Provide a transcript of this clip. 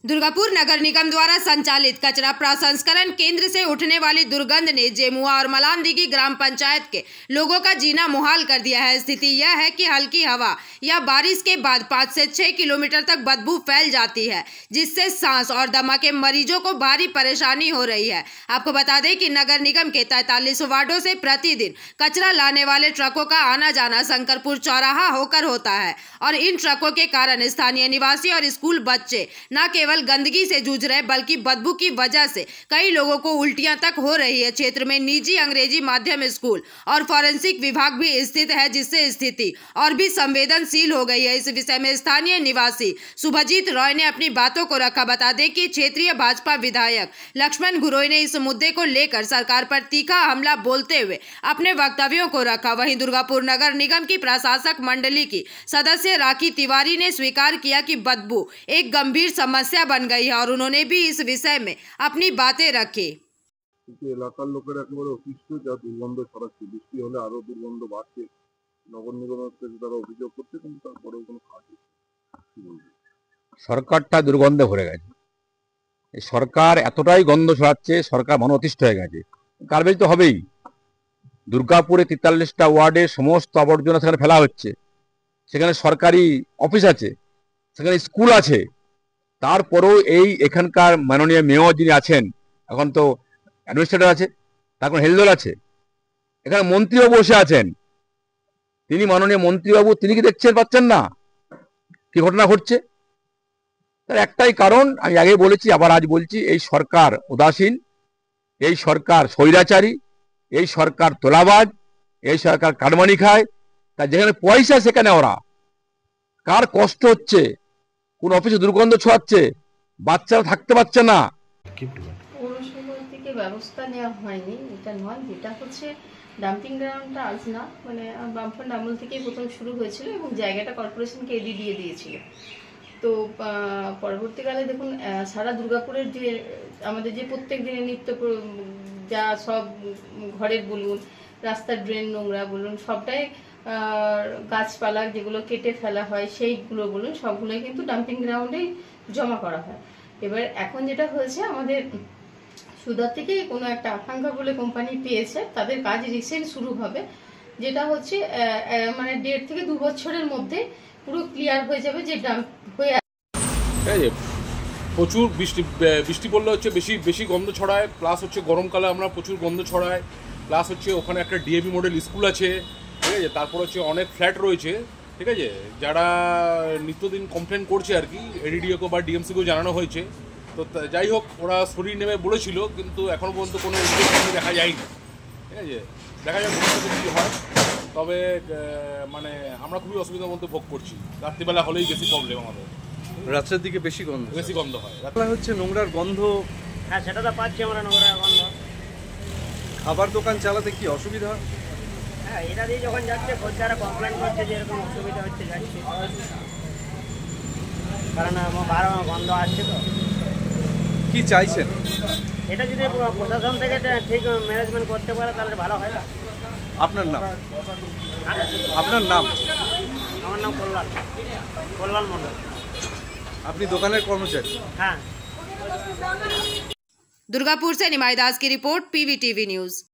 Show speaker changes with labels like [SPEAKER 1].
[SPEAKER 1] दुर्गापुर नगर निगम द्वारा संचालित कचरा प्रसंस्करण केंद्र से उठने वाली दुर्गंध ने जेमुआ और मलानदिघी ग्राम पंचायत के लोगों का जीना मुहाल कर दिया है। स्थिति यह है कि हल्की हवा या बारिश के बाद 5 से 6 किलोमीटर तक बदबू फैल जाती है, जिससे सांस और दमा के मरीजों को भारी परेशानी हो रही है। आपको बता दें कि नगर निगम के 43 वार्डों से प्रतिदिन कचरा लाने वाले ट्रकों का आना जाना शंकरपुर चौराहा होकर होता है और इन ट्रकों के कारण स्थानीय निवासी और स्कूल बच्चे न केवल गंदगी से जूझ रहे बल्कि बदबू की वजह से कई लोगों को उल्टियां तक हो रही है। क्षेत्र में निजी अंग्रेजी माध्यम स्कूल और फॉरेंसिक विभाग भी स्थित है, जिससे स्थिति और भी संवेदनशील हो गई है। इस विषय में स्थानीय निवासी शुभजीत रॉय ने अपनी बातों को रखा। बता दें कि क्षेत्रीय भाजपा विधायक लक्ष्मण घुरोई ने इस मुद्दे को लेकर सरकार पर तीखा हमला बोलते हुए अपने वक्तव्यों को रखा। वहीं दुर्गापुर नगर निगम की प्रशासक मंडली की सदस्य राखी तिवारी ने स्वीकार किया कि बदबू एक गंभीर समस्या बन गई है और उन्होंने भी इस विषय में अपनी बातें रखी।
[SPEAKER 2] এলাকার লোকেরা একেবারে অতিষ্ঠ, যা দুর্গন্ধ ছড়াচ্ছে। বৃষ্টি হলে আরো দুর্গন্ধ বাড়ছে। নগর নিগমের কাছে তারা অভিযোগ করছে, কিন্তু তারপরেও কোনো কাজ হচ্ছে না।
[SPEAKER 3] সরকারটা দুর্গন্ধে ভরে গেছে। এই সরকার এতটাই গন্ধ ছড়াচ্ছে, সরকার মনে অতিষ্ঠ হয়ে গেছে। গার্বেজ তো হবেই। দুর্গাপুরে 43টা ওয়ার্ডে সমস্ত আবর্জনা সেখানে ফেলা হচ্ছে। সেখানে সরকারি অফিস আছে, সেখানে স্কুল আছে। তারপরেও এখানকার মাননীয় মেয়র যিনি আছেন, এখন তো অ্যাডমিনিস্ট্রেটর আছে, তারপর হেলদোল আছে, এখানে মন্ত্রীও বসে আছেন। তিনি মাননীয় মন্ত্রীবাবু, তিনি কি দেখছেন পাচ্ছেন না কি ঘটনা ঘটছে? তার একটাই কারণ, আমি আগে বলেছি আবার আজ বলছি, এই সরকার উদাসীন, এই সরকার স্বৈরাচারী, এই সরকার তোলাবাজ, এই সরকার কাটমানি খায়। তা যেখানে পয়সা সেখানে ওরা, কার কষ্ট হচ্ছে, কোন অফিসে দুর্গন্ধ ছড়াচ্ছে, বাচ্চারা থাকতে পারছে না।
[SPEAKER 4] পৌরসভা থেকে ব্যবস্থা নেওয়া হয়নি, এটা নয়। যেটা হচ্ছে ডাম্পিং গ্রাউন্ডটা আজ না, মানে বামফ্রন্ট আমল থেকেই প্রথম শুরু হয়েছিল এবং জায়গাটা কর্পোরেশনকে এডি দিয়ে দিয়েছিল। তো পরবর্তীকালে দেখুন, সারা দুর্গাপুরের যে আমাদের যে প্রত্যেক দিনের নিত্য যা সব ঘরের বলুন, রাস্তার ড্রেন নোংরা বলুন, সবটাই গাছপালা যেগুলো কেটে ফেলা হয় সেইগুলো বলুন, সবগুলোই কিন্তু ডাম্পিং গ্রাউন্ডেই জমা করা হয়। এবার এখন যেটা হয়েছে, আমাদের সুদার থেকে কোনো একটা আকাঙ্ক্ষা বলে কোম্পানি পেয়েছে, তাদের কাজ রিসেন্ট শুরু হবে, যেটা হচ্ছে মানে 1.5 থেকে 2 বছরের মধ্যে পুরো ক্লিয়ার হয়ে যাবে যে ডাম্প হয়ে।
[SPEAKER 5] প্রচুর বৃষ্টি পড়লে হচ্ছে বেশি গন্ধ ছড়ায়, প্লাস হচ্ছে গরমকালে আমরা প্রচুর গন্ধ ছড়ায়, প্লাস হচ্ছে ওখানে একটা ডিএভি মডেল স্কুল আছে, ঠিক আছে। তারপর হচ্ছে অনেক ফ্ল্যাট রয়েছে, ঠিক আছে, যারা নিত্যদিন কমপ্লেন করছে আর কি। এডিডিওকে বা ডিএমসিকেও জানানো হয়েছে। তো যাই হোক, ওরা শরীর নেমে বলেছিল, কিন্তু এখনও পর্যন্ত কোনো উদ্যোগ দেখা যায়নি, ঠিক আছে। দেখা যাক ভবিষ্যতে কী হয়। তবে মানে আমরা খুবই অসুবিধার মধ্যে ভোগ করছি। রাত্রিবেলা হলেই বেশি প্রবলেম আমাদের,
[SPEAKER 6] রাত্রের দিকে বেশি গন্ধ
[SPEAKER 5] হয়।
[SPEAKER 6] রাত্রে হচ্ছে নোংরার গন্ধ।
[SPEAKER 7] হ্যাঁ, সেটা তো পাচ্ছি আমরা, নোংরার গন্ধ।
[SPEAKER 6] খাবার দোকান চালাতে কি অসুবিধা?
[SPEAKER 7] হ্যাঁ, এটা দিয়ে যখন যাচ্ছে খদ্দেররা কমপ্লেন করছে যে এরকম অসুবিধা হচ্ছে, যাচ্ছে, কারণ বারবার গন্ধ আসছে। তো
[SPEAKER 6] কি চাইছেন?
[SPEAKER 7] এটা যদি প্রশাসন থেকে ঠিক ম্যানেজমেন্ট করতে পারে তাহলে ভালো হয়।
[SPEAKER 6] আপনার নাম? আপনার নাম?
[SPEAKER 7] আমার নাম কল্যাণ মণ্ডল।
[SPEAKER 6] আপনি দোকানের কর্মচারী?
[SPEAKER 7] হ্যাঁ।
[SPEAKER 1] दुर्गापुर से निमाई दास की रिपोर्ट, पीवीटीवी न्यूज।